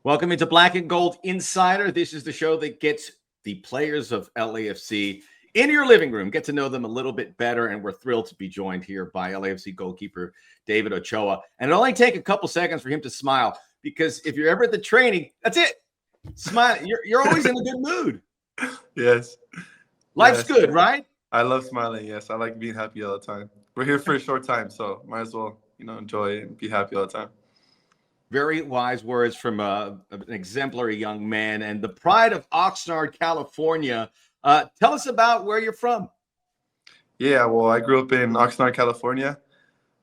Welcome into Black and Gold Insider. This is the show that gets the players of LAFC in your living room, get to know them a little bit better, and we're thrilled to be joined here by LAFC goalkeeper David Ochoa. And it'll only take a couple seconds for him to smile, because if you're ever at the training, that's it. Smile. You're always in a good mood. Yes. Life's good, right? I love smiling. Yes, I like being happy all the time. We're here for a short time, so might as well, enjoy it and be happy all the time. Very wise words from an exemplary young man and the pride of Oxnard, California. Tell us about where you're from. Yeah, well, I grew up in Oxnard, California.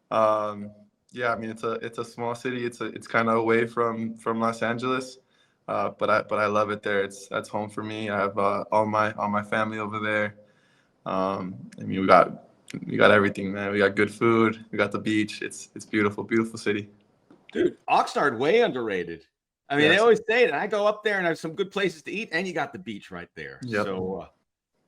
It's a small city. It's kind of away from Los Angeles, but I love it there. That's home for me. I have all my family over there. We got everything, man. We got good food. We got the beach. It's beautiful, beautiful city. Dude, Oxnard, way underrated. I mean, They always say it. And I go up there and have some good places to eat, and you got the beach right there. Yep. So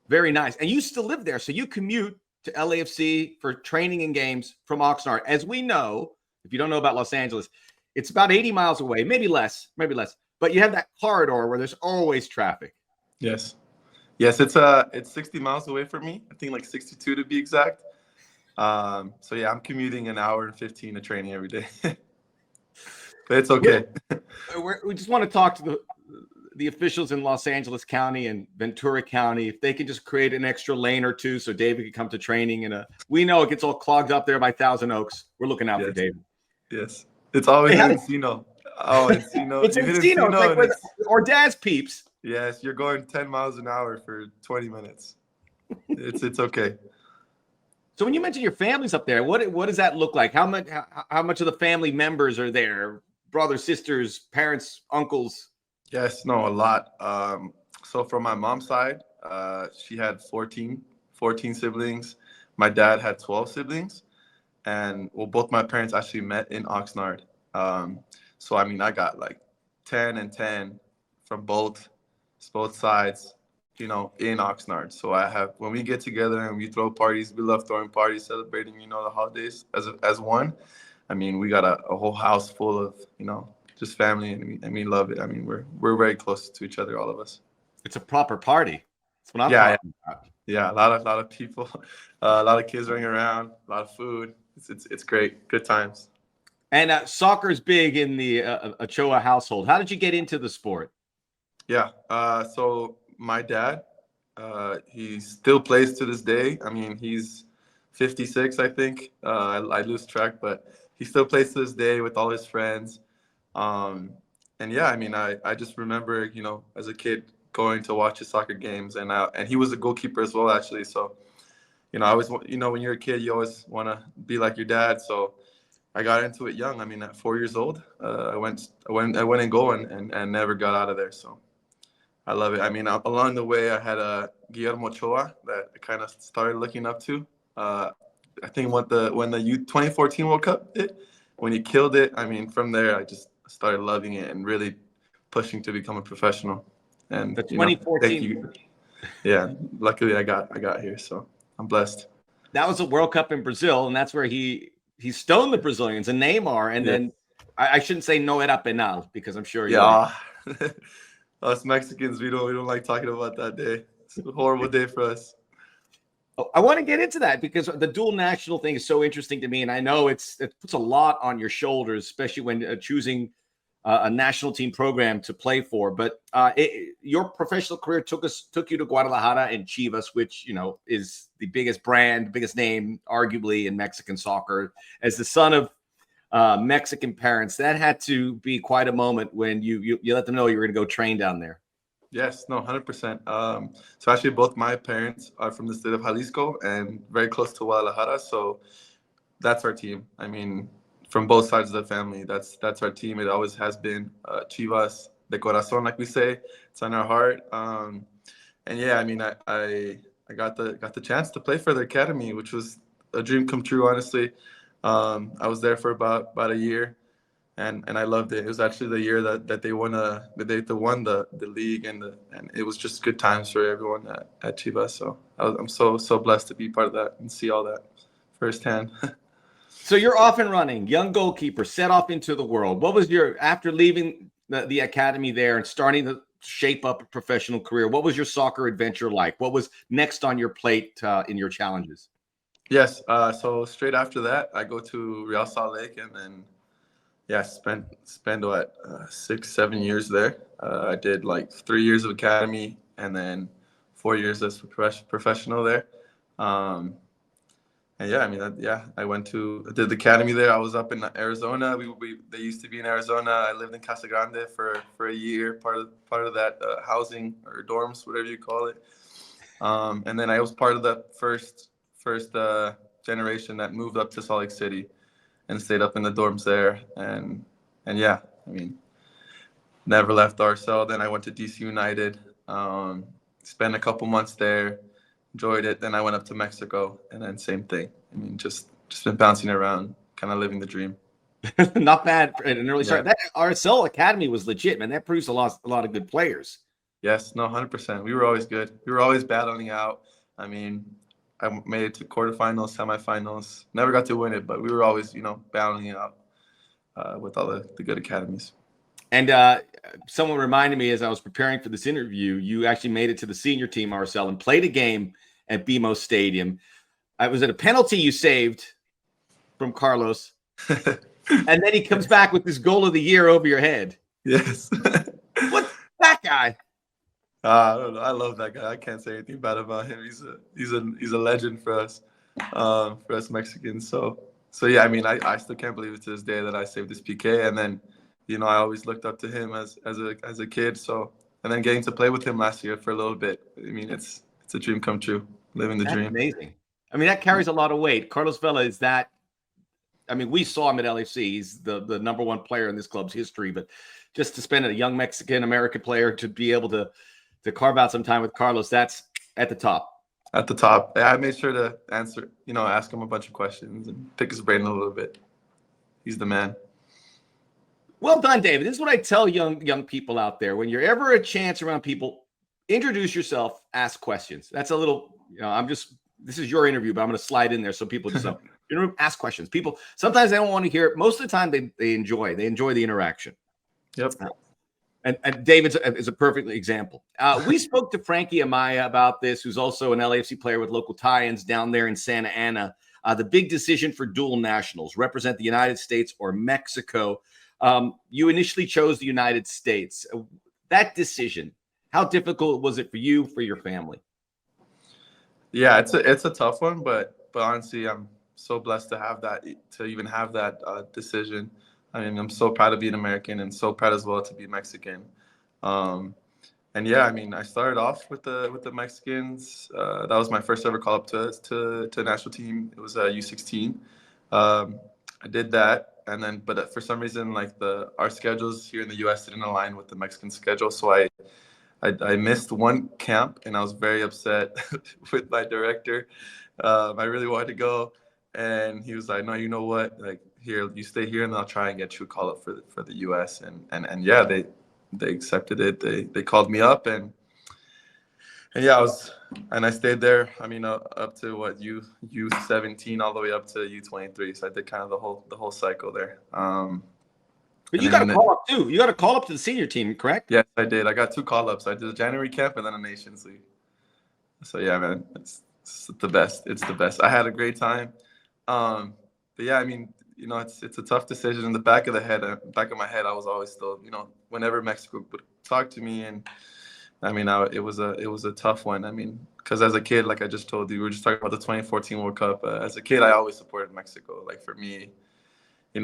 very nice. And you still live there, so you commute to LAFC for training and games from Oxnard. As we know, if you don't know about Los Angeles, it's about 80 miles away, maybe less. But you have that corridor where there's always traffic. Yes, it's 60 miles away from me. I think like 62 to be exact. I'm commuting an hour and 15 to training every day. But it's okay. We just want to talk to the officials in Los Angeles County and Ventura County, if they can just create an extra lane or two so David can come to training. And we know it gets all clogged up there by Thousand Oaks. We're looking out for David. Yes. It's always Encino. Oh, Encino. It's Encino. It's like or Dad's Peeps. Yes, you're going 10 miles an hour for 20 minutes. It's okay. So when you mention your family's up there, what does that look like? How much of the family members are there? Brothers, sisters, parents, uncles? Yes, no, a lot. So from my mom's side, she had 14 siblings. My dad had 12 siblings. And both my parents actually met in Oxnard. I got like 10 and 10 from both sides, in Oxnard. So when we get together and we throw parties, we love throwing parties, celebrating, the holidays as one. We got a whole house full of, just family, and we love it. We're very close to each other, all of us. It's a proper party. That's what I'm talking about. Yeah, a lot of people, a lot of kids running around, a lot of food. It's great, good times. And soccer is big in the Ochoa household. How did you get into the sport? Yeah, so my dad, he still plays to this day. He's 56, I think. I lose track, but he still plays to this day with all his friends. I just remember, as a kid going to watch his soccer games, and he was a goalkeeper as well, actually. So, I always, when you're a kid, you always want to be like your dad. So I got into it young. At 4 years old, I went in goal and never got out of there. So I love it. Along the way, I had a David Ochoa that I kind of started looking up to. I think when the 2014 World Cup hit, when he killed it, from there I just started loving it and really pushing to become a professional. And the 2014, yeah, luckily I got here, so I'm blessed. That was a World Cup in Brazil, and that's where he stoned the Brazilians and Neymar, and then I shouldn't say no era penal, because I'm sure us Mexicans, we don't like talking about that day. It's a horrible day for us. I want to get into that because the dual national thing is so interesting to me, and I know it puts a lot on your shoulders, especially when choosing a national team program to play for. But your professional career took you to Guadalajara and Chivas, which is the biggest brand, biggest name, arguably, in Mexican soccer. As the son of Mexican parents, that had to be quite a moment when you let them know you were going to go train down there. Yes, no, 100%. So actually, both my parents are from the state of Jalisco and very close to Guadalajara. So that's our team. From both sides of the family, that's our team. It always has been. Chivas de corazón, like we say. It's on our heart. I got the chance to play for the academy, which was a dream come true, honestly. I was there for about a year. And I loved it. It was actually the year that they won the league, and it was just good times for everyone at Chivas. So I'm so blessed to be part of that and see all that firsthand. So you're off and running, young goalkeeper, set off into the world. What was after leaving the academy there and starting to shape up a professional career, what was your soccer adventure like? What was next on your plate in your challenges? Yes. So straight after that, I go to Real Salt Lake, and then spend what 6-7 years there. I did like 3 years of academy, and then 4 years as professional there. Um, and yeah, I mean, I did the academy there. I was up in Arizona. They used to be in Arizona. I lived in Casa Grande for a year, part of that housing or dorms, whatever you call it. And then I was part of the first generation that moved up to Salt Lake City and stayed up in the dorms there. And yeah, I mean, never left RSL. Then I went to DC United, spent a couple months there, enjoyed it. Then I went up to Mexico, and then same thing. I mean, just been bouncing around, kind of living the dream. Not bad at an early start. That RSL Academy was legit, man. That produced a lot of good players. Yes, no, 100%. We were always good. We were always battling out. I mean, I made it to quarterfinals, semifinals. Never got to win it, but we were always, battling it out with all the good academies. And someone reminded me as I was preparing for this interview, you actually made it to the senior team, RSL, and played a game at BMO Stadium. Was it a penalty you saved from Carlos? And then he comes back with this goal of the year over your head. Yes. What's that guy? I don't know. I love that guy. I can't say anything bad about him. He's a legend for us Mexicans. So yeah, I mean, I still can't believe it to this day that I saved this PK. And then, I always looked up to him as a kid. So, and then getting to play with him last year for a little bit. I mean, it's a dream come true. Living the dream. Amazing. I mean, that carries a lot of weight. Carlos Vela is that. I mean, we saw him at LAFC. He's the number one player in this club's history. But just to spend a young Mexican-American player to be able to carve out some time with Carlos, that's at the top. At the top. Yeah, I made sure to answer, ask him a bunch of questions and pick his brain a little bit. He's the man. Well done, David. This is what I tell young people out there. When you're ever a chance around people, introduce yourself, ask questions. That's a little, this is your interview, but I'm going to slide in there so people just ask questions. People, sometimes they don't want to hear it. Most of the time they enjoy the interaction. Yep. And David is a perfect example. We spoke to Frankie Amaya about this, who's also an LAFC player with local tie-ins down there in Santa Ana. The big decision for dual nationals, represent the United States or Mexico. You initially chose the United States. That decision, how difficult was it for you, for your family? Yeah, it's a tough one, but honestly, I'm so blessed to even have that decision. I mean, I'm so proud to be an American and so proud as well to be Mexican. And yeah, I mean, I started off with the Mexicans. That was my first ever call up to a national team. It was U16. I did that, and then but for some reason, like our schedules here in the U.S. didn't align with the Mexican schedule, so I missed one camp, and I was very upset with my director. I really wanted to go, and he was like, "No, you know what? Like, here, you stay here, and I'll try and get you a call up for the U.S." And yeah, they accepted it. They called me up, and yeah, I stayed there. I mean, up to what U17 all the way up to U23. So I did kind of the whole cycle there. But you got to call up too. You got to call up to the senior team, correct? Yes, I did. I got 2 call-ups. I did a January camp and then a Nations League. So yeah, man, it's the best. It's the best. I had a great time. But yeah, I mean, it's a tough decision. In the back of my head, I was always still, whenever Mexico would talk to me, and I mean, it was a tough one. I mean, because as a kid, like I just told you, we were just talking about the 2014 World Cup. As a kid, I always supported Mexico. Like for me,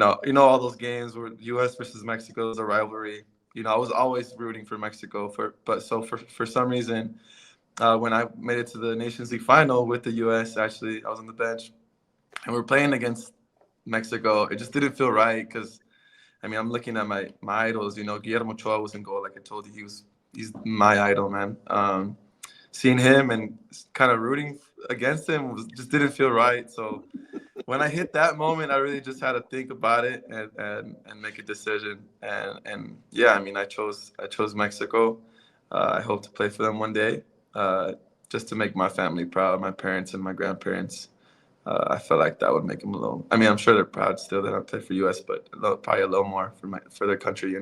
all those games where U.S. versus Mexico was a rivalry. I was always rooting for Mexico. For some reason, when I made it to the Nations League final with the U.S., actually, I was on the bench, and we were playing against Mexico. It just didn't feel right because, I mean, I'm looking at my idols. Guillermo Ochoa was in goal. Like I told you, he's my idol, man. Seeing him and kind of rooting against him just didn't feel right. So when I hit that moment, I really just had to think about it and make a decision. And yeah, I mean, I chose Mexico. I hope to play for them one day, just to make my family proud, my parents and my grandparents. I felt like that would make them a little. I mean, I'm sure they're proud still that I play for U.S., but probably a little more for their country,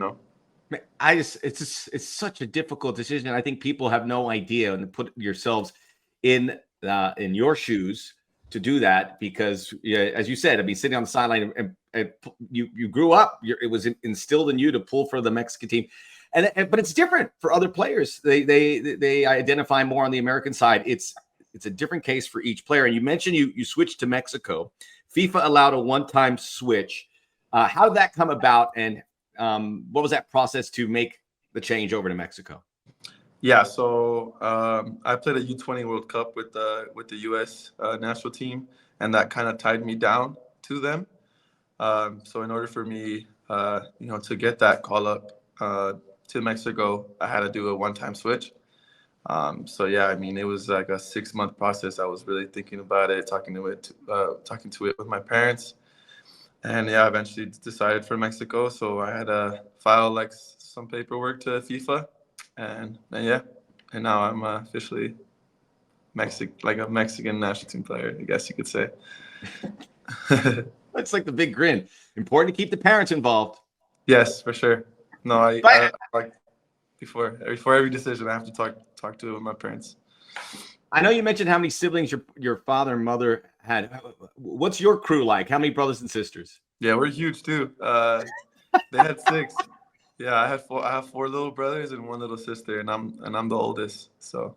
It's such a difficult decision. I think people have no idea, and put yourselves in your shoes to do that, because yeah, as you said, I mean, sitting on the sideline, and you grew up, it was instilled in you to pull for the Mexican team, but it's different for other players. They identify more on the American side. It's a different case for each player. And you mentioned you switched to Mexico. FIFA allowed a one-time switch. How did that come about, and what was that process to make the change over to Mexico? Yeah, so I played a U20 World Cup with the U.S. National team, and that kind of tied me down to them. So in order for me, to get that call up to Mexico, I had to do a one-time switch. So yeah, I mean, it was like a 6-month process. I was really thinking about it, talking to it with my parents, and yeah, eventually decided for Mexico. So I had to file like some paperwork to FIFA, and yeah, and now I'm officially a Mexican national team player, I guess you could say. It's like the big grin. Important to keep the parents involved. Yes, for sure. No, I like before every decision, I have to talk to my parents. I know you mentioned how many siblings your father and mother had. What's your crew like? How many brothers and sisters? Yeah, we're huge too. They had 6. Yeah, I have 4 little brothers and 1 little sister, and I'm the oldest. So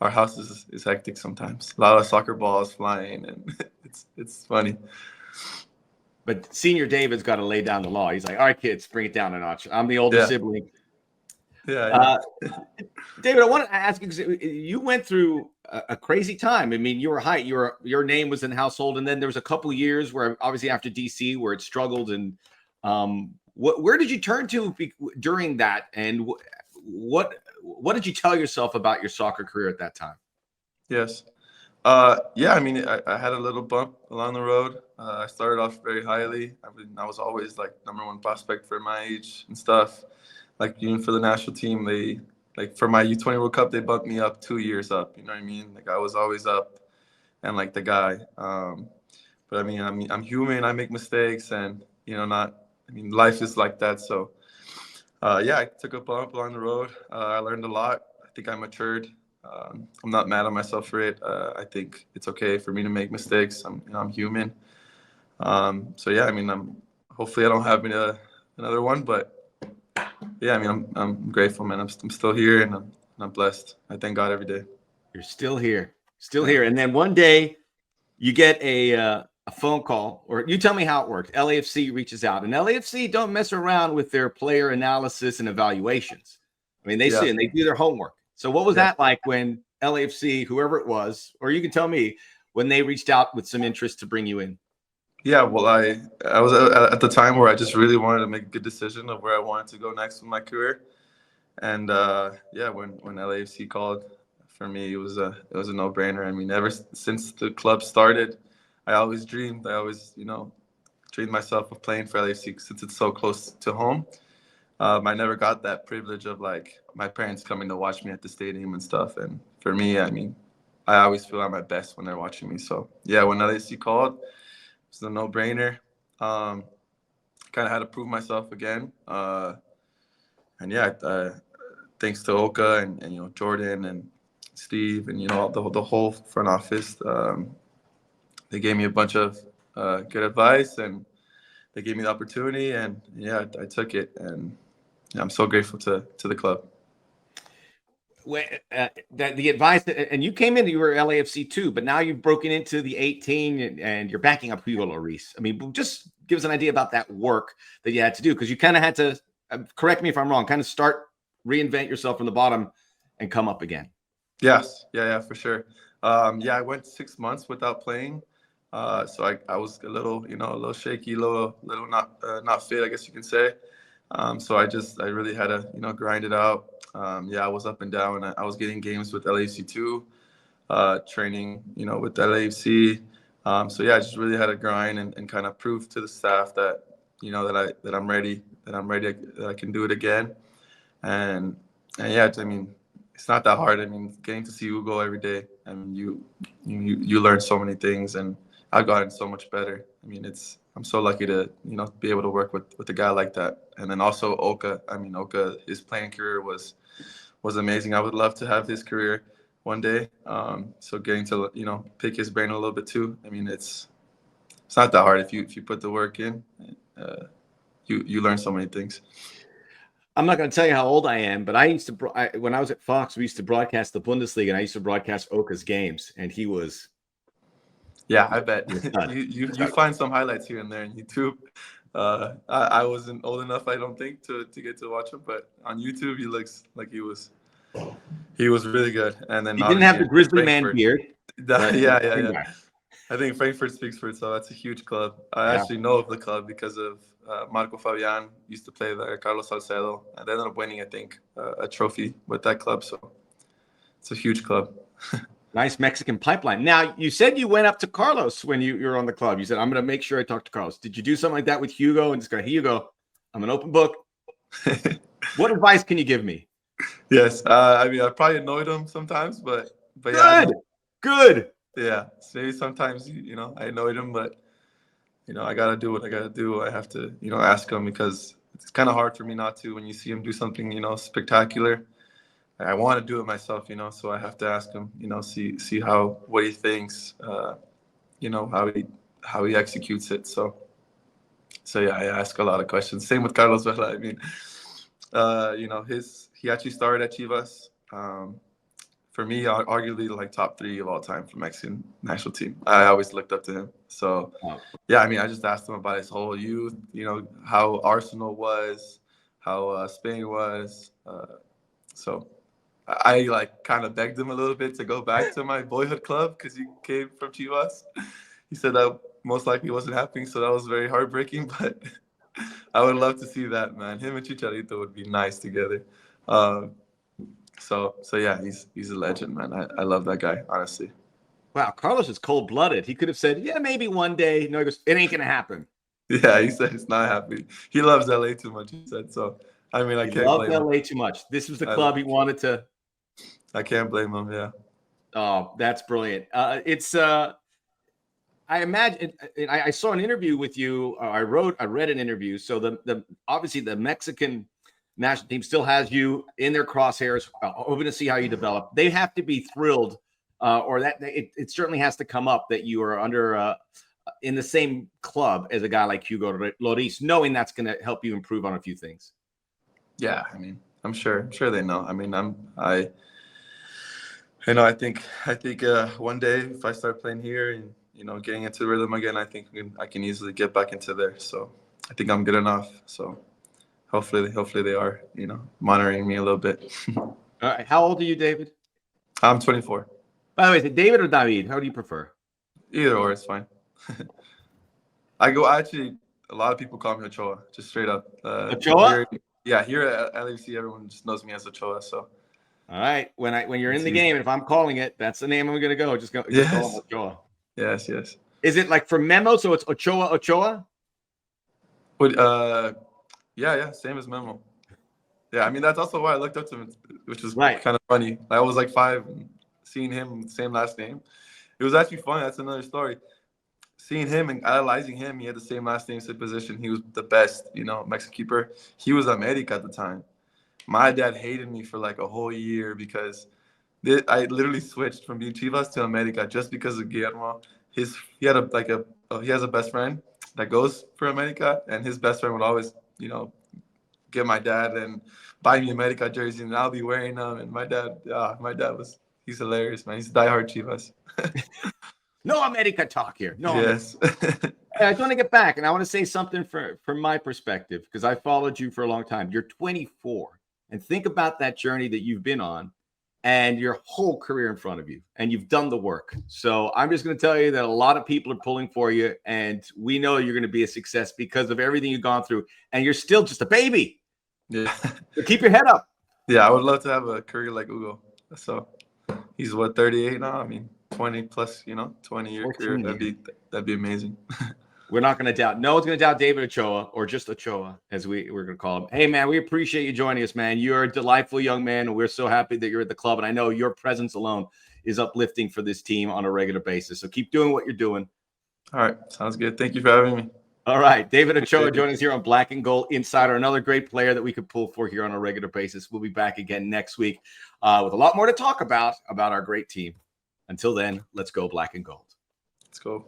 our house is hectic sometimes. A lot of soccer balls flying, and it's funny. But Senior David's got to lay down the law. He's like, all right, kids, bring it down a notch. I'm the older sibling. Yeah. David, I wanted to ask you, because you went through a crazy time. I mean, you were high. Your name was in the household, and then there was a couple of years where, obviously after DC, where it struggled. And where did you turn to during that? And what did you tell yourself about your soccer career at that time? Yes. Yeah, I mean, I had a little bump along the road. I started off very highly. I was always like #1 prospect for my age and stuff. Like even for the national team, for my U20 World Cup, they bumped me up 2 years up. You know what I mean? Like I was always up and like the guy. But I mean, I'm human. I make mistakes, and life is like that. So yeah, I took a bump along the road. I learned a lot. I think I matured. I'm not mad at myself for it. I think it's okay for me to make mistakes. I'm human. So yeah, I mean, hopefully I don't have another one, but yeah, I mean, I'm grateful, man. I'm still here, and I'm blessed. I thank God every day. You're still here, here. And then one day you get a phone call, or you tell me how it worked. LAFC reaches out, and LAFC don't mess around with their player analysis and evaluations. I mean, they see and they do their homework. So what was that like when LAFC, whoever it was, or you can tell me, when they reached out with some interest to bring you in? Yeah, well, I was at the time where I just really wanted to make a good decision of where I wanted to go next with my career. And yeah, when LAFC called, for me, it was a no-brainer. I mean, ever since the club started, I always dreamed. I always, dreamed myself of playing for LAFC since it's so close to home. I never got that privilege of like my parents coming to watch me at the stadium and stuff. And for me, I mean, I always feel at my best when they're watching me. So yeah, when LAFC called, it's a no-brainer. Kind of had to prove myself again. And yeah, thanks to Oka and Jordan and Steve and the whole front office, they gave me a bunch of good advice, and they gave me the opportunity, and yeah, I took it, and yeah, I'm so grateful to the club. The advice, and you came in, you were LAFC too, but now you've broken into the 18 and you're backing up Hugo Lloris. I mean, just give us an idea about that work that you had to do, because you kind of had to, correct me if I'm wrong, kind of reinvent yourself from the bottom and come up again. Yes. Yeah, for sure. Yeah, I went 6 months without playing. So I was a little shaky, a little not fit, I guess you can say. So I really had to, grind it out. Yeah, I was up and down. I was getting games with LAFC too, training, with LAFC. So yeah, I just really had to grind and kind of prove to the staff that, that I'm ready, that I can do it again. And yeah, I mean, it's not that hard. I mean, getting to see Hugo every day, I mean, you learn so many things, and I've gotten so much better. I mean, I'm so lucky to be able to work with a guy like that. And then also Oka. I mean, Oka, his playing career was amazing. I would love to have his career one day. So getting to pick his brain a little bit too. I mean, it's not that hard if you put the work in. You learn so many things. I'm not going to tell you how old I am, but when I was at Fox, we used to broadcast the Bundesliga, and I used to broadcast Oka's games, and he was. Yeah, I bet you find some highlights here and there on YouTube. I wasn't old enough, I don't think, to get to watch him, but on YouTube, he looks like he was really good. And then he didn't have the grizzly man beard. Yeah. I think Frankfurt speaks for itself. That's a huge club. I actually know of the club because of Marco Fabian used to play there, Carlos Salcedo, and they ended up winning, I think, a trophy with that club. So it's a huge club. Nice Mexican pipeline. Now, you said you went up to Carlos when you were on the club. You said, I'm going to make sure I talk to Carlos. Did you do something like that with Hugo and just go, here you go. I'm an open book. What advice can you give me? Yes. I mean, I probably annoyed him sometimes, but yeah. Good. Yeah. So maybe sometimes, I annoyed him, but, I got to do what I got to do. I have to, ask him because it's kind of hard for me not to when you see him do something, spectacular. I want to do it myself, so I have to ask him, see what he thinks, how he executes it. So yeah, I ask a lot of questions. Same with Carlos Vela. I mean, he actually started at Chivas. For me, arguably like top 3 of all time for Mexican national team. I always looked up to him. So yeah, I mean, I just asked him about his whole youth, how Arsenal was, how Spain was. So I kind of begged him a little bit to go back to my boyhood club because he came from Chivas. He said that most likely wasn't happening, so that was very heartbreaking. But I would love to see that, man. Him and Chicharito would be nice together. So yeah, he's a legend, man. I love that guy, honestly. Wow, Carlos is cold-blooded. He could have said, yeah, maybe one day. No, he goes, it ain't going to happen. Yeah, he said it's not happening. He loves LA too much, he said. So, I mean, I can't blame him. LA too much. This was the club he wanted to. I can't blame him, yeah. Oh, that's brilliant. I imagine I saw an interview with you. I read an interview. So the obviously the Mexican national team still has you in their crosshairs, hoping to see how you develop. They have to be thrilled, or that it certainly has to come up that you are under in the same club as a guy like Hugo Lloris, knowing that's going to help you improve on a few things. Yeah, I mean, I'm sure they know. I mean, I think one day if I start playing here and getting into the rhythm again, I think I can easily get back into there. So I think I'm good enough. So hopefully they are monitoring me a little bit. All right. How old are you, David? I'm 24. By the way, is it David or David? How do you prefer? Either or, it's fine. Actually, a lot of people call me Ochoa, just straight up. Ochoa? Here at LAFC, everyone just knows me as Ochoa. So. All right. When you're in the game, if I'm calling it, that's the name I'm going to go. Just call him Ochoa. Yes. Is it like for Memo? So it's Ochoa? Yeah, same as Memo. Yeah, I mean, that's also why I looked up to him, which was right. kind of funny. I was like 5 and seeing him, same last name. It was actually funny. That's another story. Seeing him and analyzing him, he had the same last name, same position. He was the best, Mexican keeper. He was America at the time. My dad hated me for like a whole year because I literally switched from being Chivas to America just because of Guillermo. He has a best friend that goes for America, and his best friend would always, get my dad and buy me America jersey, and I'll be wearing them. And my dad he's hilarious, man. He's diehard Chivas. No America talk here. No. Yes. I just want to get back, and I want to say something from my perspective because I followed you for a long time. You're 24, and think about that journey that you've been on and your whole career in front of you, and you've done the work. So I'm just going to tell you that a lot of people are pulling for you, and we know you're going to be a success because of everything you've gone through, and you're still just a baby. Yeah. So keep your head up. Yeah, I would love to have a career like Hugo. So he's 38 now? I mean, 20 plus, 20-year career. That'd be amazing. We're not going to doubt. No one's going to doubt David Ochoa, or just Ochoa, as we're going to call him. Hey, man, we appreciate you joining us, man. You're a delightful young man, and we're so happy that you're at the club. And I know your presence alone is uplifting for this team on a regular basis. So keep doing what you're doing. All right. Sounds good. Thank you for having me. All right. David Ochoa joining us here on Black and Gold Insider, another great player that we could pull for here on a regular basis. We'll be back again next week with a lot more to talk about our great team. Until then, let's go Black and Gold. Let's go.